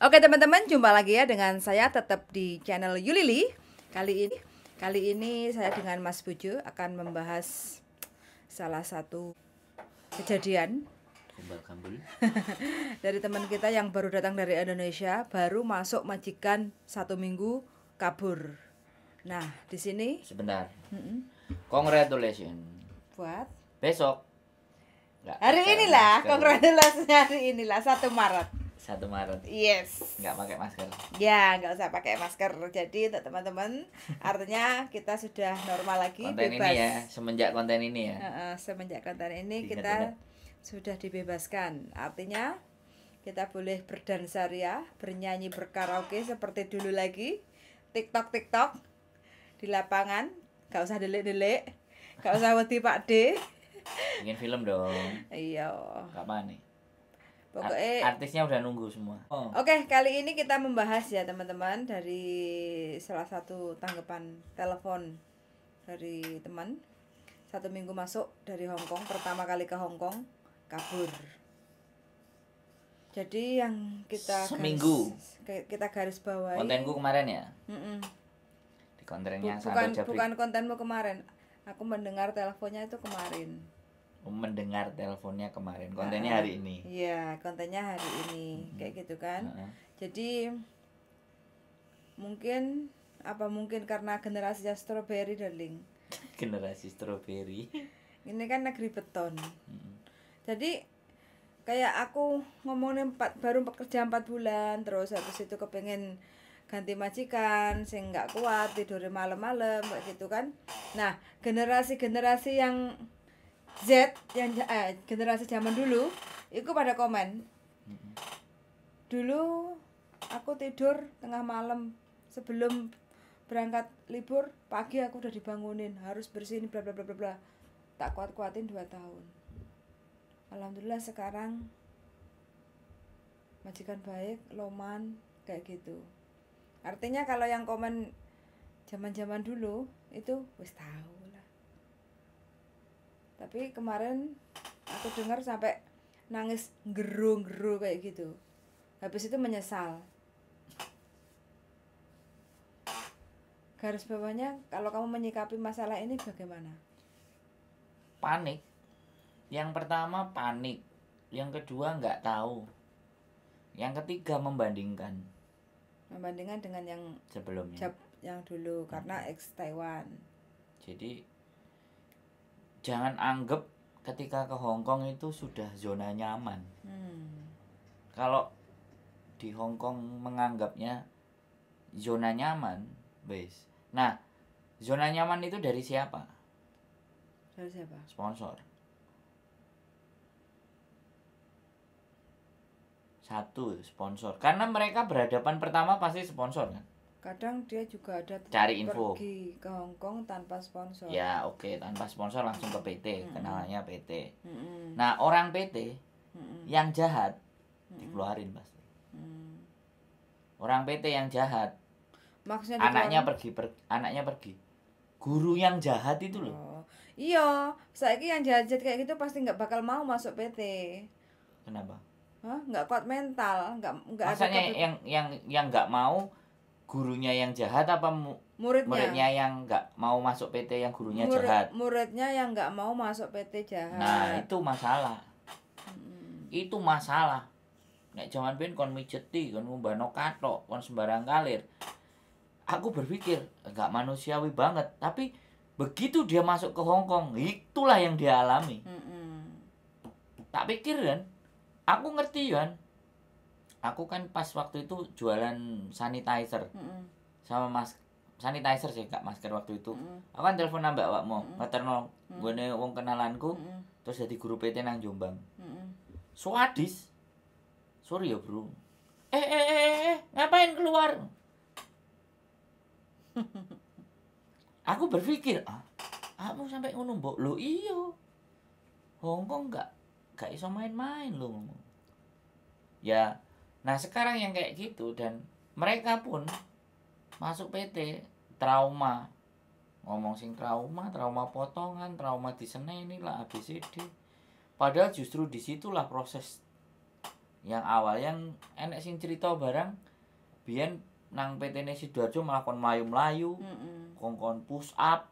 Oke teman-teman, jumpa lagi ya dengan saya tetap di channel Yulili. Kali ini saya dengan Mas Bujo akan membahas salah satu kejadian dari teman kita yang baru datang dari Indonesia, baru masuk majikan 1 minggu kabur. Nah, di sini sebentar. Congratulations. Buat Besok. hari inilah, congratulations hari inilah 1 Maret. 1 Maret. Yes. Nggak pakai masker. Ya, nggak usah pakai masker. Jadi untuk teman-teman, artinya kita sudah normal lagi, konten bebas. Ini ya, semenjak konten ini ya. Semenjak konten ini kita sudah dibebaskan. Artinya kita boleh berdansa ria, bernyanyi, berkaraoke seperti dulu lagi. TikTok di lapangan, nggak usah delik-delik, nggak usah wedi Pak D. Bikin film dong. Iya. Kapan nih? Pokoknya artisnya udah nunggu semua. Oke, kali ini kita membahas ya teman-teman dari salah satu tanggapan telepon dari teman. 1 minggu masuk dari Hong Kong, pertama kali ke Hong Kong, kabur. Jadi yang seminggu kita garis bawahi. Kontenku kemarin ya. Di kontennya bukan kontenmu kemarin. Aku mendengar teleponnya itu kemarin. Mendengar teleponnya kemarin. Kontennya hari ini. Iya, kontennya hari ini. Kayak gitu kan. Jadi mungkin karena generasinya strawberry, darling. Generasi strawberry. Ini kan negeri beton. Jadi kayak aku ngomongin baru kerja 4 bulan, terus habis itu kepengen ganti majikan sing nggak kuat, tidur malam-malam kayak gitu kan. Nah, generasi yang Z, yang generasi zaman dulu itu pada komen. Dulu aku tidur tengah malam sebelum berangkat libur, pagi aku udah dibangunin, harus bersihin bla bla bla bla bla. Tak kuat-kuatin 2 tahun. Alhamdulillah sekarang majikan baik, loman kayak gitu. Artinya kalau yang komen zaman-zaman dulu itu wis tahu lah. Tapi kemarin aku dengar sampai nangis geru-geru kayak gitu. Habis itu menyesal. Garis bawahnya, kalau kamu menyikapi masalah ini bagaimana? Panik. Yang pertama panik. Yang kedua nggak tahu. Yang ketiga membandingkan. Membandingkan dengan yang sebelumnya. Yang dulu karena ex Taiwan. Jadi jangan anggap ketika ke Hong Kong itu sudah zona nyaman. Kalau di Hong Kong menganggapnya zona nyaman, bes. Nah, zona nyaman itu dari siapa? Dari siapa? Sponsor. Satu, sponsor. Karena mereka berhadapan pertama pasti sponsor kan. Kadang dia juga ada cari info pergi ke Hong Kong tanpa sponsor. Ya oke, tanpa sponsor langsung ke PT, kenalannya PT. Nah orang PT yang jahat dikeluarin pasti. Orang PT yang jahat, maksudnya anaknya pergi. Guru yang jahat itu loh. Iya, saiki yang jahat kayak gitu pasti nggak bakal mau masuk PT. Kenapa? Nggak kuat mental, nggak maksudnya yang nggak mau gurunya yang jahat apa muridnya yang nggak mau masuk PT yang gurunya jahat? Muridnya yang nggak mau masuk PT jahat. Nah itu masalah. Itu masalah. Nek jaman ben kon mijeti, kon ngumbano kathok, kon sembarang kalir. Aku berpikir nggak manusiawi banget. Tapi begitu dia masuk ke Hong Kong, itulah yang dia alami. Tak pikir kan, aku ngerti kan. Aku kan pas waktu itu jualan sanitizer sama sanitizer sih, gak masker waktu itu. Aku kan telepon nambah awakmu, ngeterno gone wong kenalanku, terus jadi guru PT nang Jombang. Swadis. Sorry ya bro. Ngapain keluar? Aku berpikir, kamu sampai ngono mbok. Lho iya. Hong Kong gak iso main-main lho. Ya, nah sekarang yang kayak gitu dan mereka pun masuk PT trauma. Ngomong sing trauma potongan, trauma diseneni lah ABCD. Padahal justru disitulah proses Yang awal yang enek sing cerita barang biyen nang PT-ne Sidoarjo malah kon mlayu-mlayu, kon push up,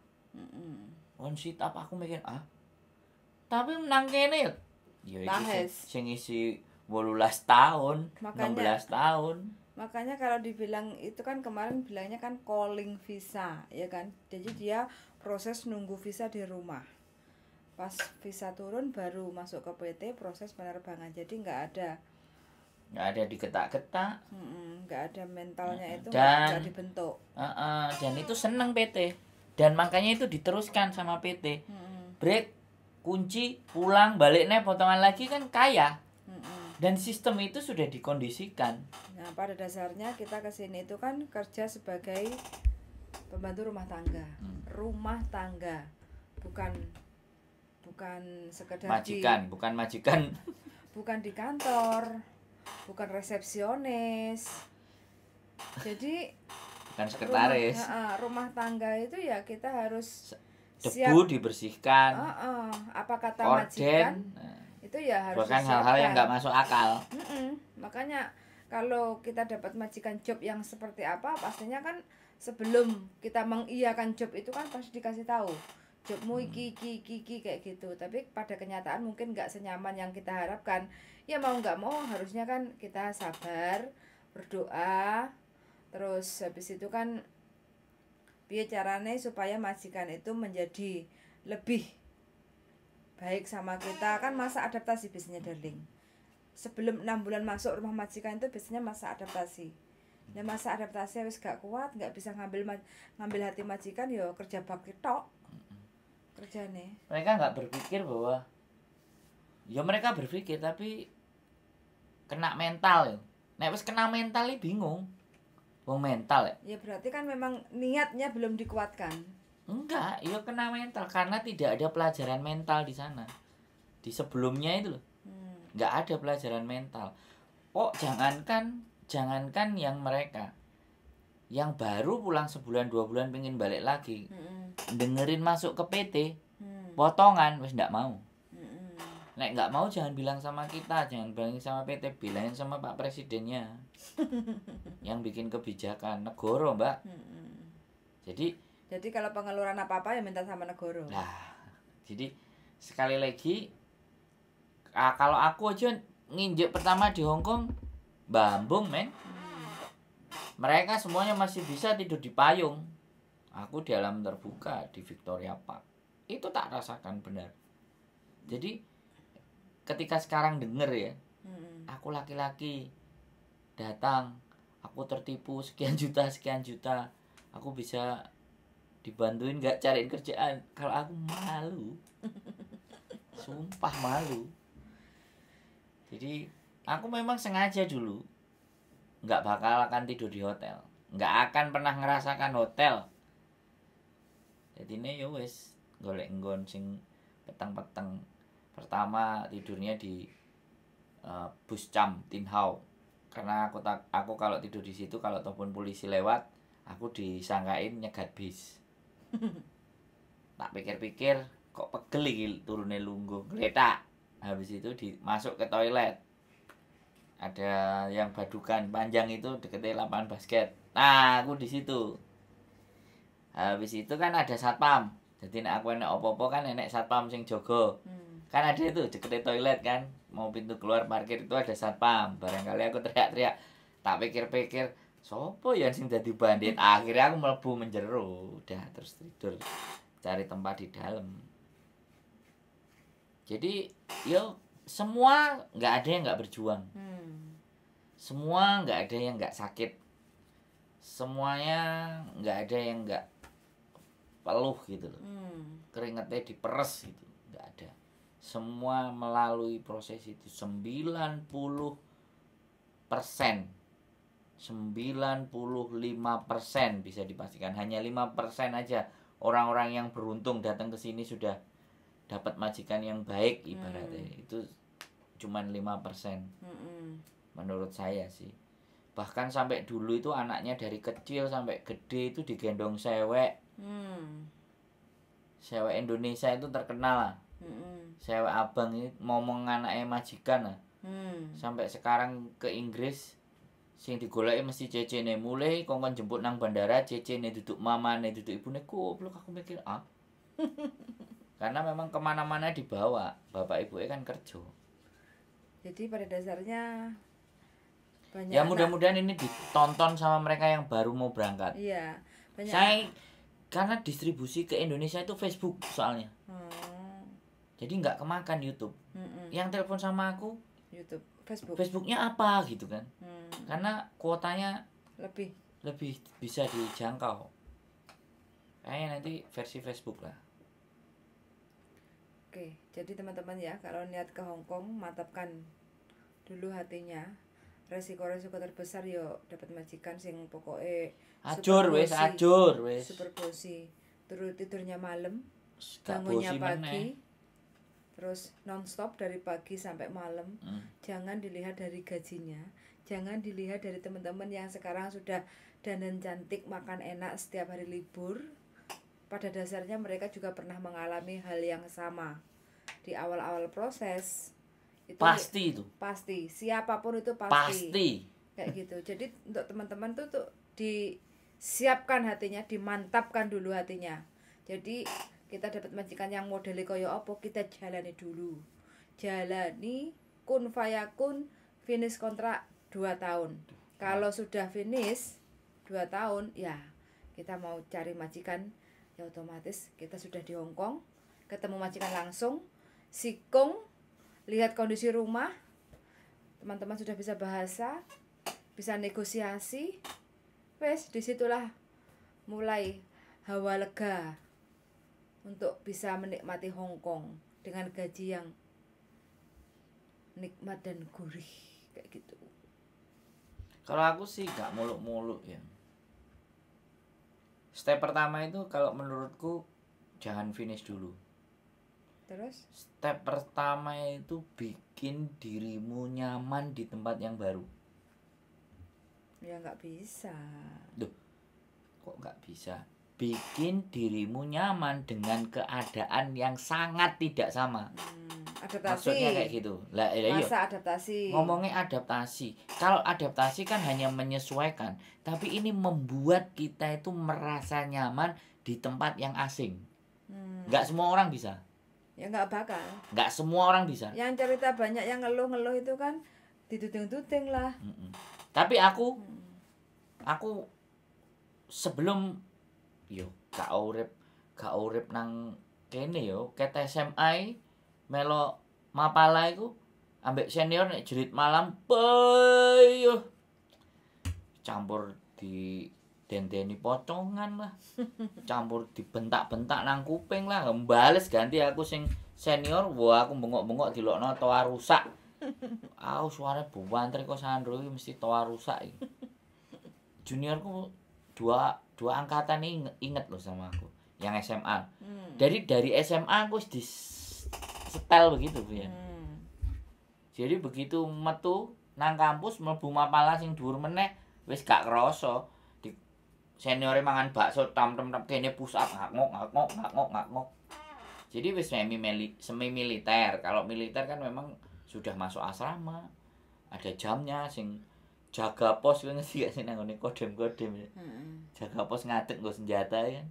kon sit up. Aku mikir tapi nang kene ya iki sing isi 18 tahun, Makanya, 16 tahun. Makanya kalau dibilang itu kan kemarin bilangnya kan calling visa, ya kan. Jadi dia proses nunggu visa di rumah. Pas visa turun baru masuk ke PT proses penerbangan. Jadi nggak ada Diketak-ketak. Nggak ada mentalnya itu Dan nggak dibentuk. Dan itu seneng PT. Dan makanya itu diteruskan sama PT. Break, kunci, pulang, balik potongan lagi kan kaya. Dan sistem itu sudah dikondisikan. Nah, pada dasarnya kita kesini itu kan kerja sebagai pembantu rumah tangga. Rumah tangga. Bukan sekedar majikan, bukan majikan. Bukan di kantor, bukan resepsionis. Jadi bukan sekretaris. Rumah tangga itu ya kita harus debu dibersihkan. Apa kata orden, majikan? Itu ya harus bahkan hal-hal yang nggak masuk akal. Makanya kalau kita dapat majikan job yang seperti apa, pastinya kan sebelum kita mengiyakan job itu kan pasti dikasih tahu jobmu iki kayak gitu. Tapi pada kenyataan mungkin nggak senyaman yang kita harapkan. Ya mau nggak mau harusnya kan kita sabar, berdoa, terus habis itu kan biar caranya supaya majikan itu menjadi lebih baik sama kita. Kan masa adaptasi biasanya darling. Sebelum 6 bulan masuk rumah majikan itu biasanya masa adaptasi. Nah masa adaptasi wis gak kuat, nggak bisa ngambil hati majikan, yo kerja bakti tok kerjane. Mereka nggak berpikir bahwa ya mereka berpikir tapi kena mental ya. Nek wis kena mental bingung. Wong mental ya. Ya berarti kan memang niatnya belum dikuatkan. Enggak, ya kena mental karena tidak ada pelajaran mental di sana. Di sebelumnya itu loh. Enggak ada pelajaran mental. Jangankan yang mereka yang baru pulang sebulan 2 bulan pengen balik lagi. Dengerin masuk ke PT, potongan wis ndak mau. Nek nggak mau jangan bilang sama kita, jangan bilang sama PT, bilangin sama Pak Presidennya. Yang bikin kebijakan negara, Mbak. Jadi kalau pengeluaran apa-apa ya minta sama negara. Nah, jadi sekali lagi kalau aku aja nginjek pertama di Hong Kong, bambung men. Mereka semuanya masih bisa tidur di payung. Aku di alam terbuka di Victoria Park. Itu tak rasakan benar. Jadi ketika sekarang denger ya, aku laki-laki datang, aku tertipu sekian juta, aku bisa dibantuin nggak cariin kerjaan. Kalau aku malu, sumpah malu. Jadi aku memang sengaja dulu nggak bakal akan tidur di hotel, nggak akan pernah ngerasakan hotel. Jadi ini ya wes golek nggon sing peteng-peteng. Pertama tidurnya di Bus Cam Tin Hau, karena aku kalau tidur di situ kalau ataupun polisi lewat aku disangkain nyegat bis. Tak pikir-pikir kok pegel iki turune lungguh gletak. Habis itu masuk ke toilet. Ada yang badukan panjang itu deketnya lapangan basket. Nah, aku di situ. Habis itu kan ada satpam. Jadi nek aku enek opo-opo kan enek satpam sing jaga. Kan ada itu deketnya toilet kan. Mau pintu keluar parkir itu ada satpam. Barangkali aku teriak-teriak. Tak pikir-pikir, sopo ya sing dadi bandit. Akhirnya aku mlebu menjero. Udah terus tidur. Cari tempat di dalam. Jadi, yo semua nggak ada yang nggak berjuang. Semua nggak ada yang nggak sakit. Semuanya nggak ada yang nggak peluh gitu loh. Keringetnya diperes gitu. Nggak ada. Semua melalui proses itu 90%. 95% bisa dipastikan. Hanya 5% aja orang-orang yang beruntung datang ke sini sudah dapat majikan yang baik ibaratnya. Itu cuman 5%. Menurut saya sih. Bahkan sampai dulu itu anaknya dari kecil sampai gede itu digendong sewek. Sewek Indonesia itu terkenal lah. Sewek abang ini ngomong anaknya majikan lah. Sampai sekarang ke Inggris sing digoleki mesti cecene mulai kongkon jemput nang bandara cecene duduk mamane duduk ibune goblok aku mikir karena memang kemana-mana dibawa bapak ibunya kan kerja. Jadi pada dasarnya banyak ya mudah-mudahan ini ditonton sama mereka yang baru mau berangkat. Iya, banyak. Saya karena distribusi ke Indonesia itu Facebook soalnya. Jadi nggak kemakan YouTube. Yang telepon sama aku YouTube, Facebook. Facebooknya apa gitu kan? Karena kuotanya lebih bisa dijangkau. Kayaknya nanti versi Facebook lah. Oke, jadi teman-teman ya, kalau niat ke Hong Kong, mantapkan dulu hatinya. Resiko-resiko terbesar yo dapat majikan sing pokoknya ajur wis. Super bosi. Terus tidurnya malam, bangunnya pagi. Terus non-stop dari pagi sampai malam. Jangan dilihat dari gajinya, jangan dilihat dari teman-teman yang sekarang sudah dandan cantik, makan enak setiap hari libur. Pada dasarnya mereka juga pernah mengalami hal yang sama di awal-awal proses. Itu pasti siapapun itu pasti kayak gitu. Jadi untuk teman-teman tuh disiapkan hatinya, dimantapkan dulu hatinya. Jadi kita dapat majikan yang modelnya kaya apa, kita jalani dulu. Jalani kun fayakun, finish kontrak 2 tahun. Kalau sudah finish 2 tahun, ya kita mau cari majikan, ya otomatis kita sudah di Hong Kong, ketemu majikan langsung, sikung, lihat kondisi rumah, teman-teman sudah bisa bahasa, bisa negosiasi, wes disitulah mulai hawa lega untuk bisa menikmati Hong Kong dengan gaji yang nikmat dan gurih kayak gitu. Kalau aku sih gak muluk-muluk ya. Step pertama itu kalau menurutku jangan finish dulu. Terus? Step pertama itu bikin dirimu nyaman di tempat yang baru. Ya nggak bisa. Duh, kok nggak bisa? Bikin dirimu nyaman dengan keadaan yang sangat tidak sama. Adaptasi. Maksudnya kayak gitu. Masa adaptasi. Ngomongnya adaptasi. Kalau adaptasi kan hanya menyesuaikan, tapi ini membuat kita itu merasa nyaman di tempat yang asing. Nggak semua orang bisa. Ya nggak bakal. Nggak semua orang bisa. Yang cerita banyak yang ngeluh-ngeluh itu kan dituding-tuding lah. Tapi aku sebelum gak urip nang kene yo, ket SMA melo Mapala iku ambek senior nek jerit malam yo campur di dendeni pocongan lah. Campur dibentak-bentak nang kuping lah. Mbales ganti aku sing senior, wah aku bengok-bengok dilokno toa rusak. Suarane buwanter kok Sandro iki mesti toa rusak iki. Juniorku dua angkatan ini inget loh sama aku yang SMA. Dari SMA aku di setel begitu ya. Jadi begitu metu nang kampus mlebu Mapala sing dhuwur meneh wis gak krasa. Di seniore mangan bakso tam-tem kene pusat ngak-ngok. Jadi wis semi militer. Kalau militer kan memang sudah masuk asrama. Ada jamnya sing jaga pos kan ngerti gak sih nang ngene kodem-kodem. Jaga pos ngadeg nggo senjata kan.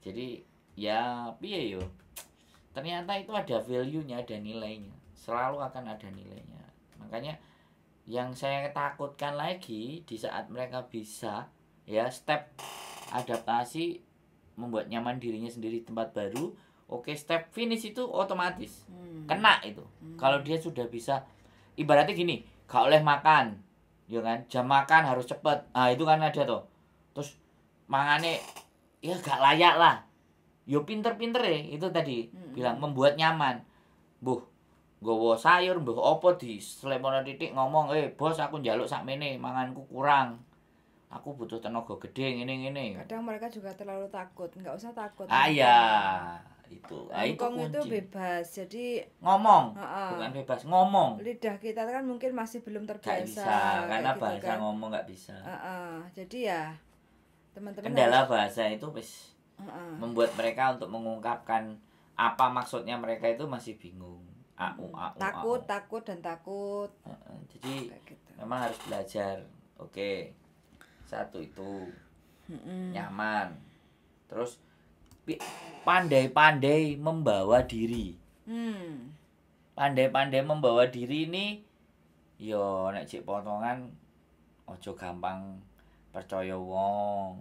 Jadi ya piye yo. Ternyata itu ada value-nya, ada nilainya. Selalu akan ada nilainya. Makanya yang saya takutkan lagi di saat mereka bisa ya step adaptasi membuat nyaman dirinya sendiri di tempat baru, oke step finish itu otomatis kena itu. Kalau dia sudah bisa ibaratnya gini, gak oleh makan ya kan, jam makan harus cepet, itu kan ada tuh, terus mangane ya gak layak lah, yo pinter-pinter itu tadi bilang membuat nyaman, nggawa sayur mbuh apa di selemono titik ngomong, bos aku njaluk sakmene manganku kurang, aku butuh tenaga gede ngene. Kadang mereka juga terlalu takut, nggak usah takut. Iya itu. Hong Kong itu bebas, jadi ngomong, bukan bebas ngomong. Lidah kita kan mungkin masih belum terbiasa. Gak bisa, karena gitu bahasa kan. Ngomong nggak bisa. Jadi ya teman-teman. Kendala bahasa itu membuat mereka untuk mengungkapkan apa maksudnya mereka itu masih bingung. takut dan takut. Jadi Kayak gitu. memang harus belajar. Oke. Satu itu nyaman. Terus pandai-pandai membawa diri. Pandai-pandai membawa diri ini yo nek cek potongan ojo gampang percaya wong.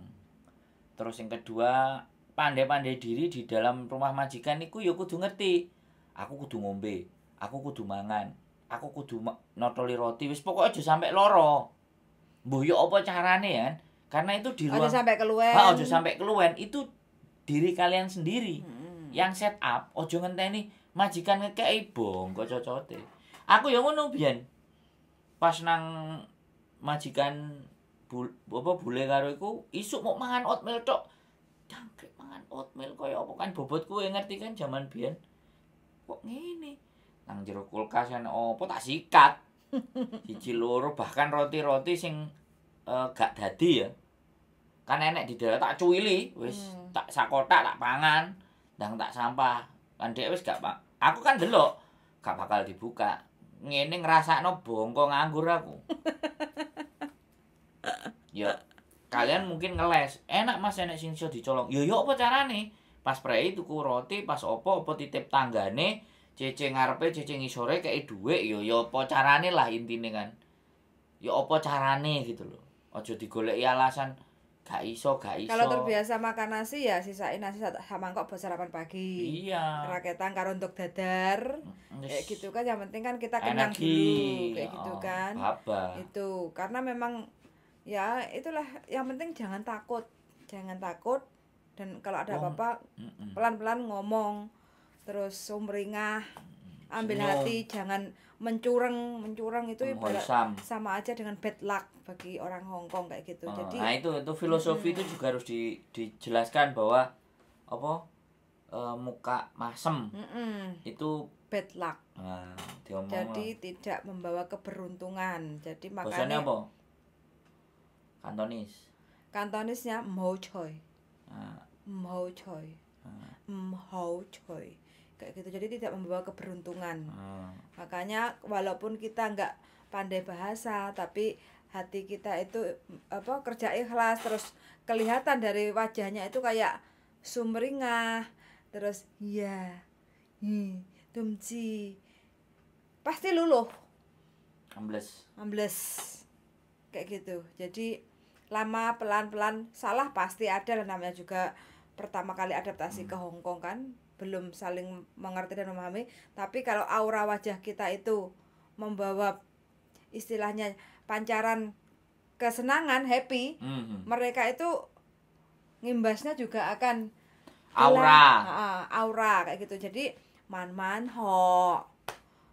Terus yang kedua, pandai-pandai diri di dalam rumah majikan niku yo kudu ngerti. Aku kudu ngombe, aku kudu mangan, aku kudu notoli roti, wis pokoke aja sampe loro. Mbuh yo apa carane ya? Karena itu di ruang Aja sampai keluwen. ojo sampai keluwen. Itu diri kalian sendiri yang set up. Ojo ngenteni majikan ngekeki bongko cocote. Aku yo ngono biyen. Pas nang majikan bule karo iku isuk mau mangan oatmeal tok. Jangkrik mangan oatmeal kaya apa kan bobotku ngerti kan jaman biyen. Kok ngene? Nang jero kulkas ana apa tak sikat. Siji loro bahkan roti-roti sing gak dadi ya. Kan enek di daerah tak cuwili, wis tak sakotak tak pangan, ndang tak sampah. Kan dhek wis gak aku kan delok gak bakal dibuka. Ngene ngrasakno bongko nganggur aku. Ya, kalian mungkin ngeles. Enak Mas enek sing iso dicolong. Ya yo apa carane? Pas prei tuku roti, pas apa titip tanggane, cece ngarepe, cece ngisore kei dhuwit yo apa carane lah intine kan. Ya apa carane gitu loh. Aja digoleki alasan gak iso. Kalau terbiasa makan nasi ya sisain nasi samangkok buat sarapan pagi. Iya. Raketan karo untuk dadar. Kayak gitu kan yang penting kan kita kenyang Energi. dulu kayak gitu kan. Apa? Itu karena memang ya itulah yang penting jangan takut dan kalau ada apa-apa pelan-pelan ngomong terus sumringah ambil hati jangan mencurang itu ibarat sama aja dengan bad luck bagi orang Hong Kong kayak gitu. Jadi nah itu filosofi itu juga harus dijelaskan bahwa apa muka masem itu bad luck. Nah, jadi tidak membawa keberuntungan. Jadi makanya makanya apa? Kantonisnya Mo Choi. Mo Choi. Mo Choi. Kayak gitu. Jadi tidak membawa keberuntungan. Makanya walaupun kita nggak pandai bahasa tapi hati kita itu kerja ikhlas terus kelihatan dari wajahnya itu kayak sumringah terus ya tumci pasti luluh ambles kayak gitu. Jadi lama pelan-pelan salah pasti ada lah, namanya juga pertama kali adaptasi ke Hong Kong kan belum saling mengerti dan memahami. Tapi kalau aura wajah kita itu membawa istilahnya pancaran kesenangan, happy, mereka itu ngimbasnya juga akan aura kayak gitu. Jadi man ho,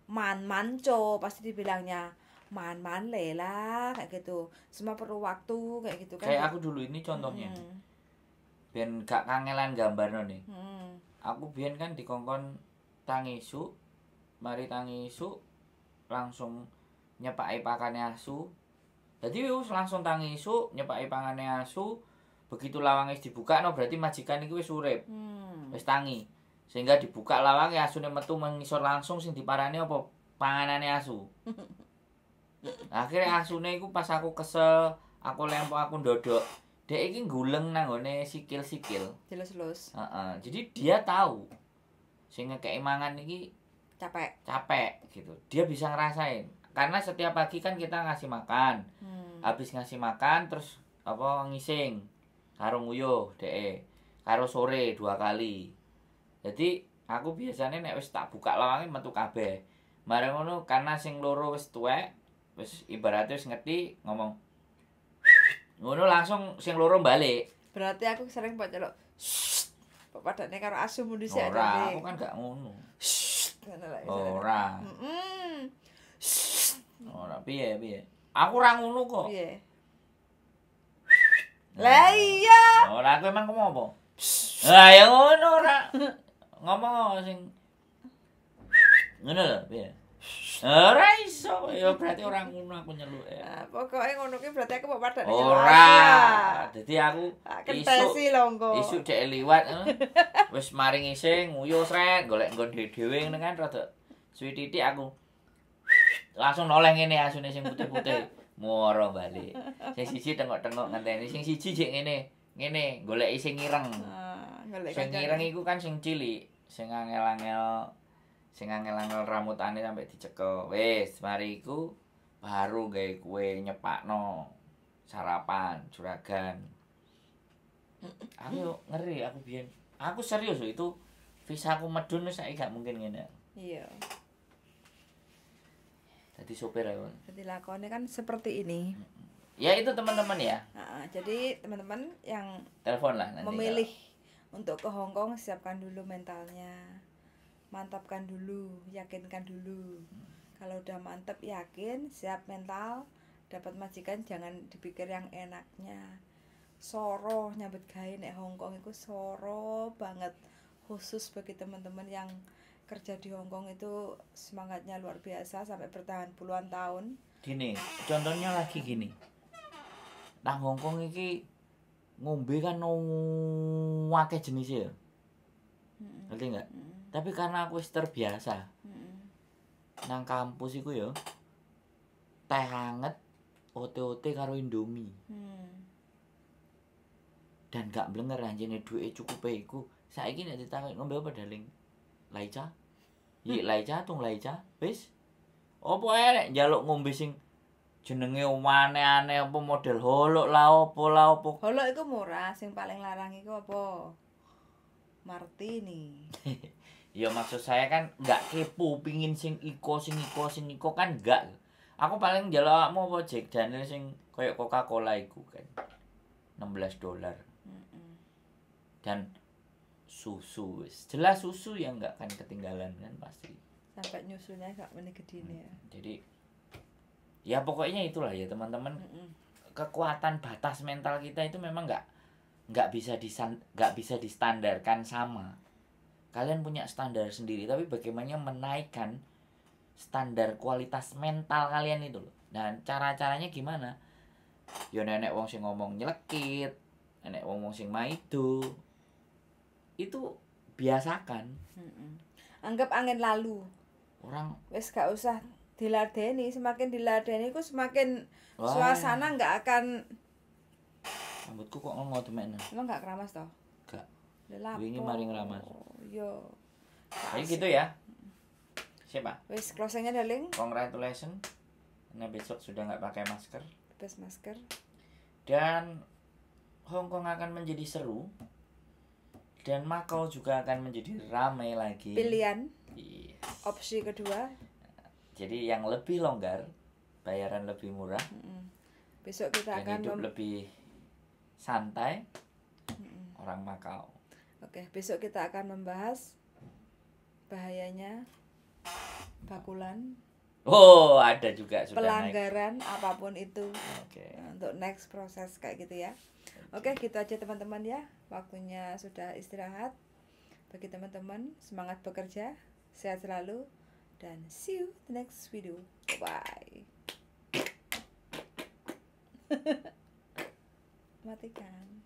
man co pasti dibilangnya man lela kayak gitu. Semua perlu waktu kayak gitu kan. Kayak aku dulu ini contohnya. Ben gak kangelan gambarno nih. Aku biyen kan dikongkon tangi isu, mari tangi isu langsung nyepaki pakane asu. Jadi wis langsung tangi isu, nyepaki pangane asu. Begitu lawang wis dibuka no berarti majikan iku wis urip. Wis tangi. Sehingga dibuka lawang ya asune metu mengisor langsung sing diparani apa panganane asu. Akhirnya asune iku pas aku kesel, aku lempok, aku ndodok. Dek iki guleng nang ngone sikil-sikil. Jelus-lus. Jadi dia tahu sing ngekeki mangan iki capek gitu. Dia bisa ngerasain. Karena setiap pagi kan kita ngasih makan. Habis ngasih makan terus ngising. Karo nguyuh dek. Karo sore 2 kali. Jadi aku biasanya nek wis tak buka lawange metu kabeh. Mareng ngono karena sing loro wis tuwek, wis ibaratnya wis ngerti ngomong ngono langsung sing loro balik. Berarti aku sering mbok celuk. Padane karo asu mun dhisik. Ora, aku kan gak ngono. Ora. Ora piye. Aku ora ngono kok. Piye? Lah iya. Ora aku emang ngomong apa? Lah ya ngono ora. Ngomong sing ngono lho piye? Ora iso, ya berarti orang ngono aku nyeluk ya. Pokoke ngono ki berarti aku mbok padane. Ora. Dadi aku kentesi lho engko. Isuk dhek liwat wis mari ngising, nguyuh sret, golek nggon dhewe-dhewe ngene kan rada suwi titik aku langsung noleh ngene asune sing putih-putih. Moro balik. Sing siji tengok-tengok ngenteni, sing siji jek ngene goleki sing ireng. Golek Sing ireng iku kan sing cilik, sing angel-angel ramutane sampai dicekel. Wis, mari iku baru gawe kue nyepakno sarapan, juragan. Aku ngeri, aku biyen. Aku serius loh, itu visa aku medun wis saiki gak mungkin ngene. Iya. Jadi sopir ya. Jadi lakonnya kan seperti ini. Ya itu teman-teman ya. Jadi teman-teman yang telepon lah nanti memilih untuk ke Hong Kong, siapkan dulu mentalnya, mantapkan dulu, yakinkan dulu. Kalau udah mantap, yakin, siap mental, dapat majikan, jangan dipikir yang enaknya. Soro nyambut gawe nek Hong Kong itu soro banget, khusus bagi teman-teman yang kerja di Hong Kong itu semangatnya luar biasa sampai bertahan puluhan tahun. Gini, contohnya lagi gini. Nang Hong Kong iki ngombe kan akeh jenisnya ya. Ngerti enggak? Tapi karena aku wis terbiasa. Nang kampus iku ya teh hangat ote-ote karo Indomie. Dan gak blenger anjene duwe cukupe iku. Saiki nek ditakoni ngombe apa daling? Laica? Iya laica tung laica. Wis. Apa ae nek njaluk ngombe sing jenenge aneh-aneh apa model holok lah opo. Holok iku murah, sing paling larang iku apa? Martini. Ya maksud saya kan enggak kepo pingin sing iko kan enggak. Aku paling njaluk awakmu apa Jack Daniel sing koyo Coca-Cola iku kan. $16. Dan susu, jelas susu yang enggak kan ketinggalan kan pasti. Sampai nyusunya gak meneh gedine ya. Jadi ya pokoknya itulah ya teman-teman. Kekuatan batas mental kita itu memang enggak bisa distandarkan sama. Kalian punya standar sendiri, tapi bagaimana menaikkan standar kualitas mental kalian itu loh. Dan cara-caranya gimana? Ya nenek wong sing ngomong nyelekit, nenek wong sing maido. Itu biasakan. Anggap angin lalu. Orang wis gak usah diladeni, semakin diladeni ku semakin suasana nggak akan. Rambutku kok ngono demekne. Emang gak keramas toh? Gak. Lha Wingi mari ngeramas. Yo. Ayo gitu ya. Siapa? Wis closingnya darling. Congratulations. Nah besok sudah nggak pakai masker. Bebas masker. Dan Hong Kong akan menjadi seru. Dan Macau juga akan menjadi ramai lagi. Pilihan. Yes. Opsi kedua. Jadi yang lebih longgar, bayaran lebih murah. Besok kita dan akan hidup lebih santai. Orang Macau. Oke, besok kita akan membahas bahayanya bakulan. Oh, ada juga sudah pelanggaran naik. Apapun itu. Oke. Untuk next proses kayak gitu ya. Oke, gitu aja teman-teman ya. Waktunya sudah istirahat. Bagi teman-teman, semangat bekerja, sehat selalu, dan see you the next video. Bye. Matikan.